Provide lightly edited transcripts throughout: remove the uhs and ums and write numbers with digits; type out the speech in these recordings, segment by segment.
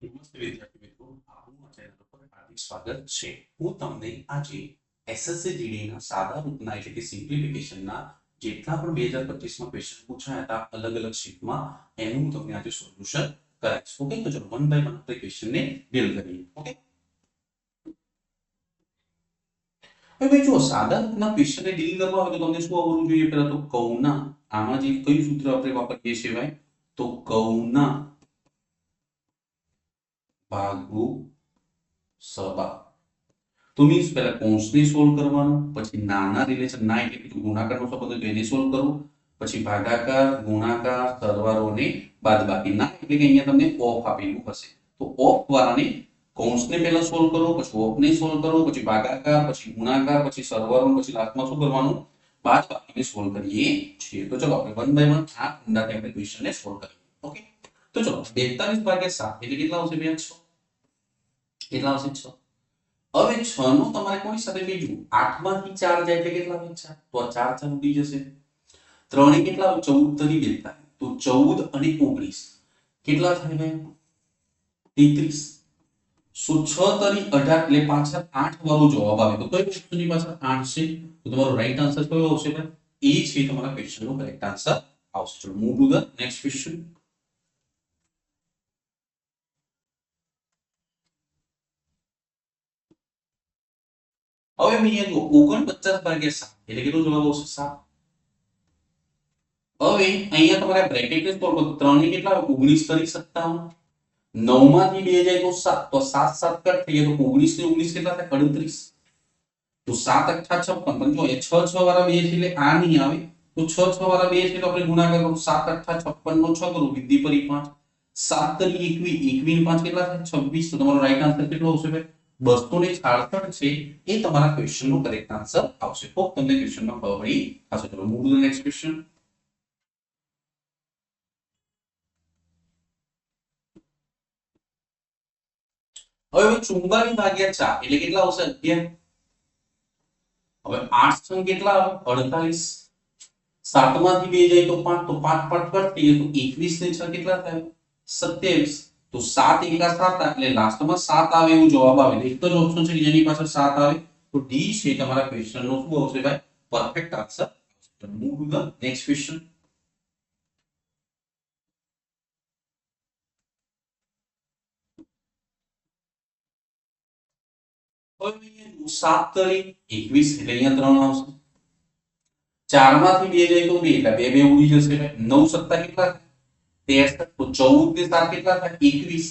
નમસ્તે વિદ્યાર્થી મિત્રો, આપનું આ ચેનલ પર હાર્દિક સ્વાગત છે. હું તમને આજે એસએસસી જીડીના સાદા રૂપના એટલે કે સિમ્પ્લિફિકેશનના જેટલા પણ 2025 માં ક્વેશ્ચન પૂછાયા હતા અલગ અલગ શીટમાં એનું હું તમને આજે સોલ્યુશન કરાવીશ. ઓકે, તો ચલો વન બાય વન આપણે ક્વેશ્ચનને ડીલ કરીએ. ઓકે, હવે જો સાદા રૂપના ક્વેશ્ચનને ડીલ કરવા હોય તો તમને શું આવડવું જોઈએ? પહેલા તો કૌના આમાં જે કયું સૂત્ર આપણે વાપરીએ છીએ ભાઈ? તો કૌના ભાગુ સબા. તો મીન્સ પહેલા કૌંસને સોલ્વ કરવાનું, પછી નાના રિલેશન ના એટલે કે ગુણાકારનો સંબંધ તો એને સોલ્વ કરવું, પછી ભાગાકાર, ગુણાકાર, સરવાળો અને બાદબાકી. ના એટલે કે અહીંયા તમને ઓફ આપેલું હશે તો ઓફ વાળાને કૌંસને પહેલા સોલ્વ કરો, પછી ઓફને સોલ્વ કરો, પછી ભાગાકાર, પછી ગુણાકાર, પછી સરવાળો, પછી લાસ્ટમાં શું કરવાનું? બાદબાકીને સોલ્વ કરીએ છીએ. તો ચલો આપણે વન બાય વન આ ઊંડાથી આપણે ક્વેશ્ચનને સોલ્વ કરીએ. ઓકે, તો ચલો 42 ભાગ્યા 7 એટલે કેટલા આવશે? 6. કેટલા આવશે? 6. હવે 6 નું તમારે કોની સાથે બીજું 8 માંથી 4 જાય એટલે કેટલા આવે? 4. તો આ 4 4 ઉડી જશે. 3 એ કેટલા? 14 તરી 42. તો 14 અને 19 કેટલા થાય ભાઈ? 33. સો 6 તરી 18 એટલે પાછળ 8 વાળો જવાબ આવે. તો કઈ વસ્તુની પાછળ 8 છે? તો તમારો રાઈટ આન્સર કયો આવશે ભાઈ? એ છે તમારા ક્વેશ્ચનનો કરેક્ટ આન્સર આવશે. ચલો move to the next question. હવે અહીંયા જો 49 ભાગ્યા 7 એટલે કેટલો જવાબ આવશે? 7. હવે અહીંયા તમારે બ્રેકેટને સોલ્વ કરો. 3 ને કેટલા આવે? 19 તરી 57. 9 માંથી 2 જાય તો 7. તો 7 7 કટ થઈ જાય તો 19 ને 19 કેટલા થાય? 38. તો 7 અઠ્ઠા 56. પણ જો એ 6 6 વાળા 2 છે એટલે આ નહીં આવે. તો 6 6 વાળા 2 છે તો આપણે ગુણાકાર કરો. 7 અઠ્ઠા 56 નો 6 કરો. વિધિ પરી 5. 7 તરી 21. 21 5 કેટલા થાય? 26. તો તમારો રાઈટ આન્સર કેટલો આવશે ભાઈ? 266 છે એ તમારા ક્વેશ્ચનનો કરેક્ટ આન્સર આવશે. હોપ તમને ક્વેશ્ચનમાં ખબર પડી હશે. ચલો move to the next question. હવે 44 ભાગ્યા 4 એટલે કેટલા આવશે? 11. હવે 8 છંગ કેટલા આવે? 48. 7 માંથી 2 જાય તો 5. તો 5 5 કટ થઈ જાય તો 21 ને 6 કેટલા થાય? 27. તો 7 એકા 7 એટલે લાસ્ટમાં 7 આવે એવું જવાબ આવે. એક જ ઓપ્શન છે જેની પાછળ 7 આવે. તો ડી છે તમારા ક્વેશ્ચનનો શું આવશે ભાઈ? Perfect answer. Move to the next question. હવે અહીંયા 7 તરી 21 એટલે અહીંયા 3 આવશે. 4 માંથી 2 જાય તો 2 એટલે 2 2 ઉડી જશે. 9 સત્તા કેટલા થાય? 63. તો 14 ને 7 કેટલા થાય? 21.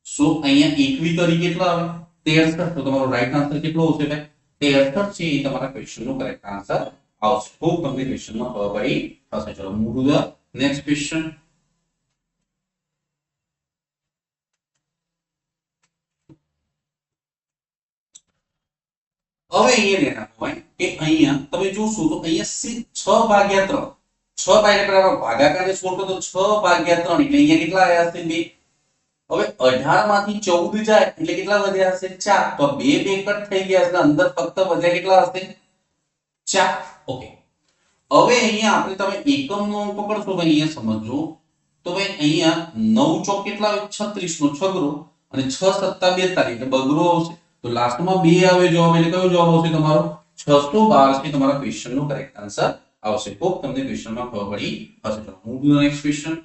સો અહીંયા 21 તરી કેટલા આવે? 63. તો તમારો રાઈટ આન્સર કેટલો આવશે ભાઈ? 63 છે એ તમારા ક્વેશ્ચનનો કરેક્ટ આન્સર આવશે. ખૂબ તમને ક્વેશ્ચનમાં ખબર પડી હશે. ચલો move to the next question. હવે અહીંયા ધ્યાન આપો કે અહીંયા તમે જોશો તો અહીંયા 6 ભાગ્યા 3. 6 ભાગ્યા ભાગાકારને સોલ્વ કરો તો 6 ભાગ્યા 3 એટલે અહીંયા કેટલા આવ્યા હશે? 2. હવે 18 માંથી 14 જાય એટલે કેટલા વધ્યા હશે? 4. તો 2 2 કટ થઈ ગયા એટલે અંદર ફક્ત વધ્યા કેટલા હશે? 4. ઓકે, હવે અહીંયા આપણે તમે એકમનો અંક પકડશો ભાઈ. અહીંયા સમજો તો ભાઈ અહીંયા 9 ચોક કેટલા આવે? 36 નો છગડો અને 6 સત્તા 42 એટલે બગડો આવશે. તો લાસ્ટમાં 2 આવે જવાબ એટલે કયો જવાબ આવશે તમારો? 612 છે તમારા ક્વેશ્ચનનો કરેક્ટ આન્સર આવશે. તો તમને ક્વેશ્ચનમાં ખબર પડી હશે. ચલો move to the next question.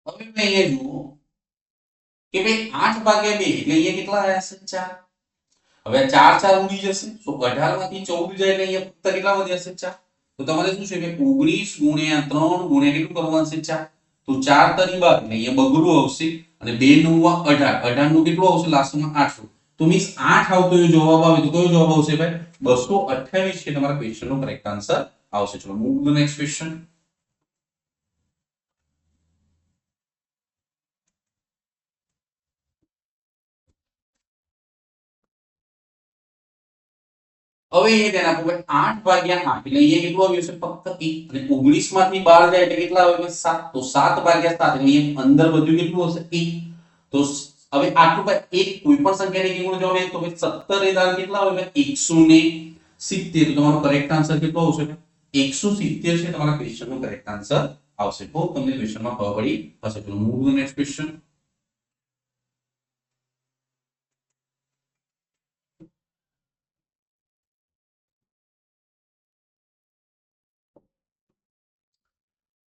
હવે મેં અહીંયા જુઓ કે ભાઈ 8 ભાગ્યા 2 એટલે અહીંયા કેટલા આવ્યા છે? 4. હવે 4 4 ઉડી જશે. તો 18 માંથી 14 જાય એટલે અહીંયા ફક્ત કેટલા વધ્યા છે? 4. તો તમારે શું છે કે 19 ગુણ્યા 3 ગુણ્યા કેટલું કરવાનું છે? 4. તો 4 તરી 12 એટલે અહીંયા બગડું આવશે અને 2 9 18. 18 નું કેટલું આવશે? લાસ્ટમાં 8. તો મીન્સ 8 આવતો એ જવાબ આવે તો કયો જવાબ આવશે ભાઈ? 228 છે તમારા ક્વેશ્ચનનો કરેક્ટ આન્સર આવશે. ચલો move to the next question. હવે એ ધ્યાન આપો ભાઈ 8 ભાગ્યા 8 એટલે અહીંયા કેટલું આવ્યું છે? ફક્ત 1. અને 19 માંથી 12 જાય એટલે કેટલા આવે? 7. તો 7 ભાગ્યા 7 એટલે અહીંયા અંદર વધ્યું કેટલું હશે? 1. તો હવે આટલું ભાઈ એક કોઈ પણ સંખ્યાની કિંમત જો આવે તો ભાઈ 17 એ દાર કેટલા આવે ભાઈ? 117. 70 તો તમારો કરેક્ટ આન્સર કેટલો આવશે 170 છે તમારા ક્વેશ્ચનનો કરેક્ટ આન્સર આવશે. તો તમને ક્વેશ્ચનમાં ખબર પડી હશે. તો મૂવ ટુ નેક્સ્ટ ક્વેશ્ચન.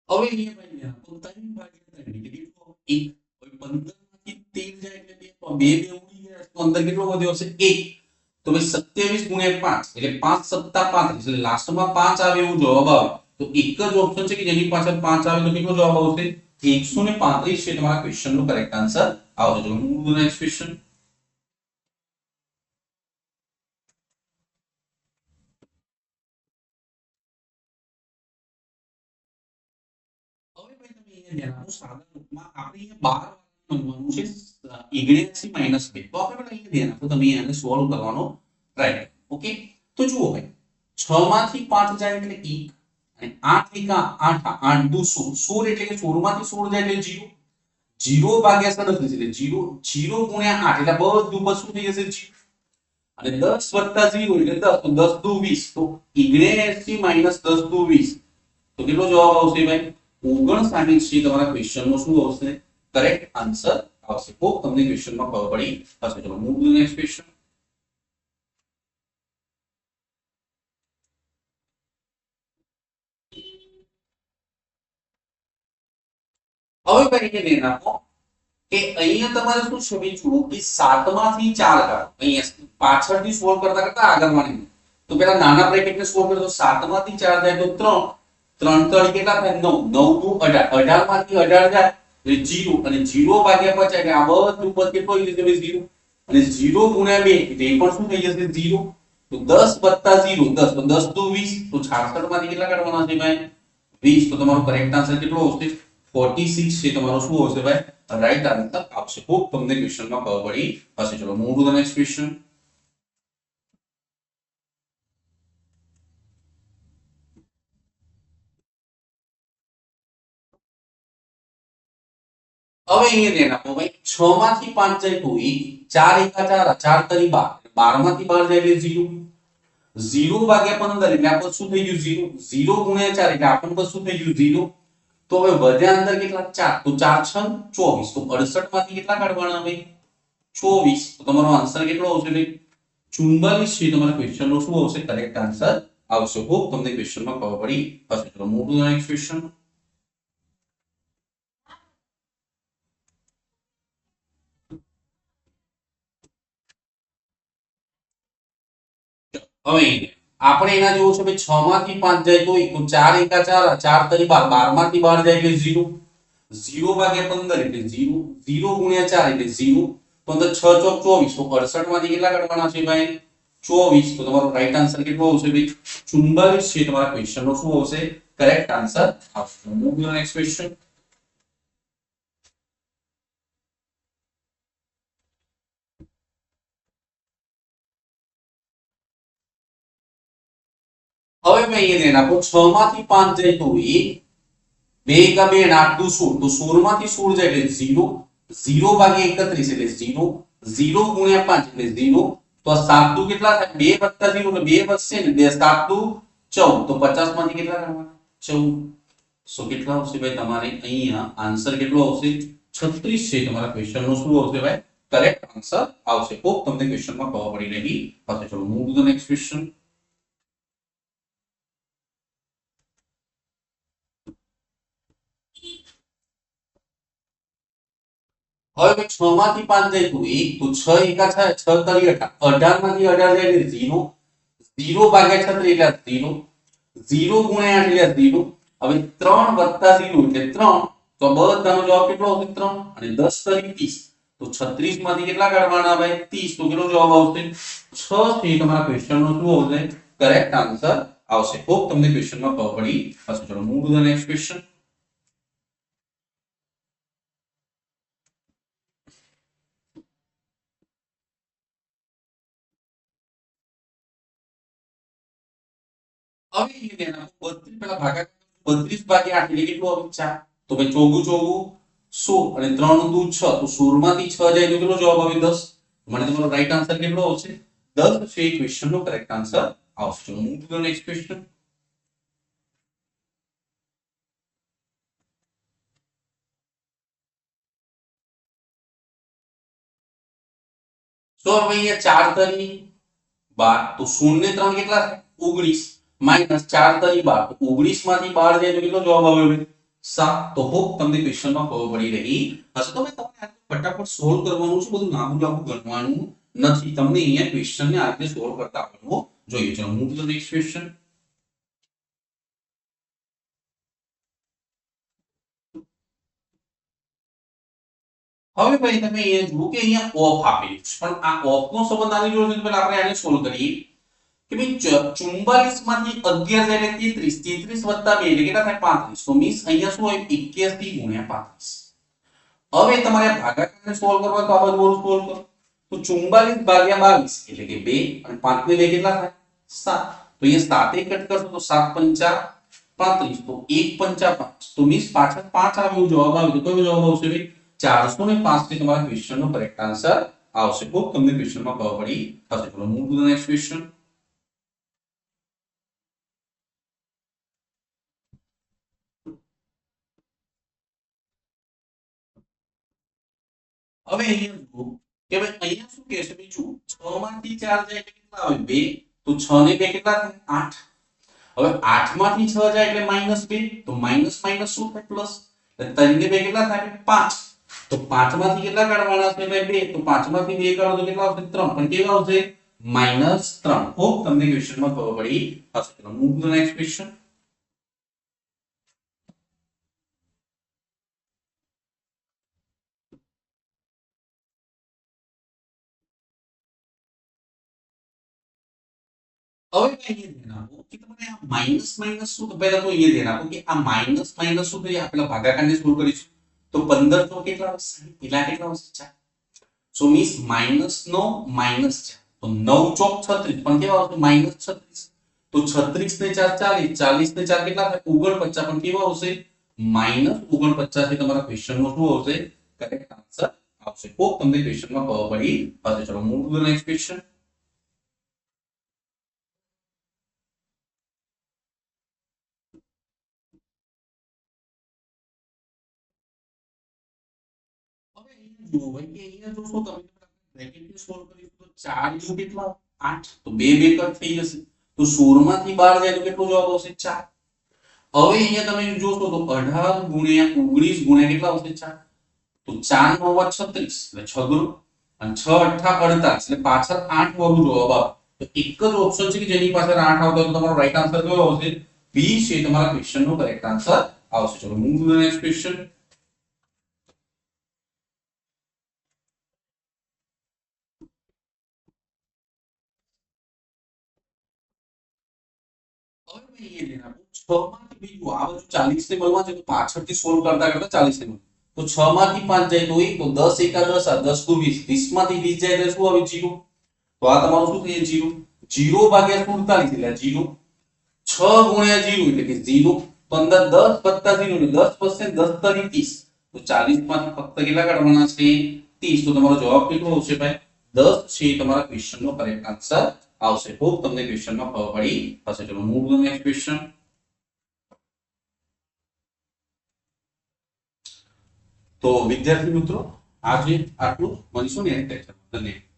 હવે અહીંયા ભાઈ તો 3 ભાગ્યા 3 એટલે કેટલો 1. હવે 15 માંથી 13 જાય એટલે 2 તો 2 ઉડી ગયા તો અંદર કેટલો વધ્યો હશે 1. તો ભાઈ 27 ગુણ્યા 5 એટલે 5 સત્તા 35 એટલે લાસ્ટમાં 5 આવે એવો જવાબ આવે. તો એક જ ઓપ્શન છે કે જેની પાછળ 5 આવે તો કેટલો જવાબ આવશે 135 છે તમારા ક્વેશ્ચનનો કરેક્ટ આન્સર આવશે. તો મૂવ ટુ નેક્સ્ટ ક્વેશ્ચન. હવે ભાઈ તમે અહીંયા ધ્યાન આપો સાદા રૂપમાં આપણે અહીંયા 12 બનવાનું છે 79 2 તો આપણે પહેલા અહીંયા ધ્યાન આપો તમે આને સોલ્વ કરવાનો ટ્રાય કરો. ઓકે તો જુઓ ભાઈ 6 માંથી 5 જાય એટલે 1 અને 8 એકા 8 8 દુ 16 એટલે કે 16 માંથી 16 જાય એટલે 0 0 ભાગ્યા 37 એટલે 0 0 ગુણ્યા 8 એટલે બધું પર શું થઈ જશે 0 અને 10 વત્તા 0 એટલે 10 તો 10 દુ 20 તો 79 માઈનસ 10 દુ 20 તો કેટલો જવાબ આવશે ભાઈ 59 છે તમારા ક્વેશ્ચનનો શું આવશે કરેક્ટ આન્સર આવશે. તો તમને ક્વેશ્ચનમાં ખબર પડી હશે. ચલો મૂવ ટુ નેક્સ્ટ ક્વેશ્ચન. હવે ભાઈ કે ધ્યાન આપો કે અહીંયા તમારે શું છે બીજું કે 7 માંથી 4 કાઢો. અહીંયા પાછળથી સોલ્વ કરતા કરતા આગળ વાળી તો પેલા નાના બ્રેકેટને સોલ્વ કરો તો 7 માંથી 4 જાય તો 3 3 3 કેટલા થાય 9 9 દુ 18 18 માંથી 18 જાય એટલે 0 અને 0 ભાગ્યા 50 એટલે આ બધું પદ કેટલો થઈ જશે 0 અને 0 ગુણ્યા 2 એટલે એ પણ શું થઈ જશે 0 તો 10 વત્તા 0 10 તો 10 દુ 20 તો 66 માંથી કેટલા કાઢવાના છે ભાઈ 20 તો તમારો કરેક્ટ આન્સર કેટલો આવશે 46 છે તમારો શું આવશે ભાઈ રાઈટ આન્સર આવશે. હોપ તમને ક્વેશ્ચનમાં ખબર પડી હશે. ચલો move to the next question. હવે અહીંયા ધ્યાન આપો ભાઈ 6 માંથી 5 જાય તો 1 4 એકા 4 4 તરી 12 12 માંથી 12 જાય એટલે 0 0 ભાગ્યા 15 એટલે આ પદ શું થઈ ગયું 0 0 ગુણ્યા 4 એટલે આ પણ પદ શું થઈ ગયું 0 તો હવે વધ્યા અંદર કેટલા 4 તો 4 6 24 તો 68 માંથી કેટલા કાઢવાના ભાઈ 24 તો તમારો આન્સર કેટલો આવશે ભાઈ 44 છે તમારા ક્વેશ્ચનનો શું આવશે કરેક્ટ આન્સર આવશે. હોપ તમને ક્વેશ્ચનમાં ખબર પડી હશે. ચલો move to the next question. હવે આપણે એના જેવું છે ભાઈ 6 માંથી 5 જાય તો 4 એકા 4 4 તરી 12 12 માંથી 12 જાય એટલે 0 0 ભાગ્યા 15 એટલે 0 0 ગુણ્યા 4 એટલે 0 15 6 ચોક 24 તો 68 માંથી કેટલા કાઢવાના છે ભાઈ 24 તો તમારો રાઈટ આન્સર કેટલો આવશે ભાઈ 44 છે તમારા ક્વેશ્ચનનો શું આવશે કરેક્ટ આન્સર આવશે. Move to next question. હવે મેં અહીંયા ધ્યાન આપો 6 માંથી 5 જાય તો 1 2 का 2 8 દુ 16 તો 16 માંથી 16 જાય એટલે 0 0 ભાગ્યા 31 એટલે 0 0 ગુણ્યા 5 એટલે 0 તો આ 7 દુ કેટલા થાય 2 વત્તા 0 એટલે 2 વધશે ને 2 7 દુ 14 તો 50 માંથી કેટલા કાઢવાના 14 સો કેટલા આવશે ભાઈ તમારે અહીંયા આન્સર કેટલો આવશે 36 છે તમારા ક્વેશ્ચનનો શું આવશે ભાઈ કરેક્ટ આન્સર આવશે. હોપ તમને ક્વેશ્ચનમાં ખબર પડી રહી હશે. ચલો move to the next question. હવે 6 માંથી 5 જાય તો 1 તો 6 એકા 6 તરી 18 માંથી 18 જાય એટલે 0 0 ભાગ્યા 36 એટલે 0 0 ગુણ્યા 8 એટલે 0 હવે 3 વત્તા 0 એટલે 3 તો બધાનો જવાબ કેટલો આવશે 3 અને 10 તરી 30 તો 36 માંથી કેટલા કાઢવાના ભાઈ 30 તો કેટલો જવાબ આવશે 6 છે તમારા ક્વેશ્ચનનો શું આવશે કરેક્ટ આન્સર આવશે. હોપ તમને ક્વેશ્ચનમાં ખબર પડી હશે. ચલો move to the next question. હવે એ તેના 32 પેલા ભાગાકાર 32 ભાગ્યા 8 એટલે કેટલું આવે 4 તો ભાઈ ચોગું ચોગું 16 અને 3 દુ 6 તો 16 માંથી 6 જાય તો કેટલો જવાબ આવે 10 મને તમારો રાઈટ આન્સર કેટલો આવશે 10 છે ક્વેશ્ચન નો કરેક્ટ આન્સર આવશે. ચલો move to the next question. તો હવે અહીંયા 4 તરી 12 તો 0 ને 3 કેટલા થાય 19 માઈનસ 4 તરી 12 તો 19 માંથી 12 જાય તો કેટલો જવાબ આવે ભાઈ 7. તો હોપ તમને ક્વેશ્ચનમાં ખબર પડી રહી હશે. તો ભાઈ તમને ફટાફટ સોલ્વ કરવાનું છે, બધું લાંબુ લાંબુ ગણવાનું નથી. તમને અહીંયા ક્વેશ્ચનને આ રીતે સોલ્વ કરતા આવડવું જોઈએ. ચલો move to the next question. હવે ભાઈ તમે અહીંયા જુઓ કે અહીંયા ઓફ આપેલું છે, પણ આ ઓફ નો સંબંધ આની જોડે છે. પહેલા આપણે આને સોલ્વ કરીએ કે ભાઈ 44 માંથી 11 જાય એટલે 33, 33 વત્તા 2 એટલે કેટલા થાય 35. તો મીન્સ અહીંયા શું હોય 81 ગુણ્યા 35. હવે તમારે ભાગાકારને સોલ્વ કરવા તો આ બધું સોલ્વ કરો. તો 44 ભાગ્યા 22 એટલે કે 2 અને 5 ને 2 કેટલા થાય 7. તો અહીંયા 7 કટ કરશો તો 7 પંચા 35 તો 1 પંચા 5 તો મીન્સ પાછળ 5 આવ્યો જવાબ આવે. તો કયો જવાબ આવશે ભાઈ 405 થી તમારા ક્વેશ્ચનનો કરેક્ટ આન્સર આવશે. તો તમને ક્વેશ્ચનમાં ખબર પડી હશે. ચલો move to the next question. હવે અહીંયા જુઓ કે ભાઈ અહીંયા શું કહે છે બીજું 6 માંથી 4 જાય એટલે કેટલા આવે 2 તો 6 ને 2 કેટલા થાય 8. હવે 8 માંથી 6 જાય એટલે -2 તો માઈનસ માઈનસ શું થાય પ્લસ એટલે 3 ને 2 કેટલા થાય 5. તો 5 માંથી કેટલા કાઢવાના છે ભાઈ 2 તો 5 માંથી 2 કાઢો તો કેટલા આવશે 3 પણ કેવા આવશે -3. હોપ તમને ક્વેશ્ચનમાં ખબર પડી હશે. ચલો move to the next question. હવે અહીંયા ધ્યાન આપો કે તમને આ માઈનસ માઈનસ શું તો પહેલા તો અહીંયા ધ્યાન આપો કે આ માઈનસ માઈનસ શું કરીએ આપણે ભાગાકારને સોલ્વ કરીશું. તો 15 તો કેટલા આવશે પેલા કેટલા આવશે 4. સો મીન્સ -9 -4 તો 9 ચોક 36 પણ કેવા આવશે -36. તો 36 ને 4 40 40 ને 4 કેટલા થાય 49 પણ કેવા આવશે -49 થી તમારા ક્વેશ્ચનનો શું આવશે કરેક્ટ આન્સર આવશે. તો તમને ક્વેશ્ચનમાં ખબર પડી હશે. ચલો move to the next question. હવે અહીંયા જુઓ ભાઈ કે અહીંયા જોશો તમે બ્રેકેટને સોલ્વ કરીશું તો 4 * કેટલા 8 તો 2 2 કટ થઈ જશે. તો 16 માંથી 12 જાય તો કેટલો જવાબ આવશે 4. હવે અહીંયા તમે જોશો તો 18 ગુણ્યા 19 ગુણ્યા કેટલા આવશે 4. તો 4 * 9 = 36 એટલે 6 ગુણ અને 6 * 8 = 48 એટલે પાછળ 8 વાળું જવાબ આવે. તો એક જ ઓપ્શન છે કે જેની પાછળ 8 આવતો હોય તો તમારો રાઈટ આન્સર કયો આવશે બી છે તમારા ક્વેશ્ચનનો કરેક્ટ આન્સર આવશે. ચલો move to the next question. હવે મેં એ લેના 6 માંથી બીજું આ બાજુ 40 ને મળવા છે તો પાછળથી સોલ્વ કરતા કરતા 40 ને તો 6 માંથી 5 જાય તો 1 તો 10 એકા 10 આ 10 * 20 20 માંથી 20 જાય એટલે શું આવે 0. તો આ તમારું શું થઈ જાય 0 0 ભાગ્યા 47 એટલે 0 6 ગુણ્યા 0 એટલે કે 0 15 10 વત્તા 0 એટલે 10 વધશે 10 તરી 30 તો 40 માંથી ફક્ત કેટલા કાઢવાના છે 30. તો તમારો જવાબ કેટલો આવશે ભાઈ 10 છે તમારા ક્વેશ્ચનનો કરેક્ટ આન્સર આવશે. હોપ તમને ક્વેશ્ચનમાં ખબર પડી હશે. ચલો move to the next question. તો વિદ્યાર્થી મિત્રો આજે આટલું મળીશું ને ધન્યવાદ.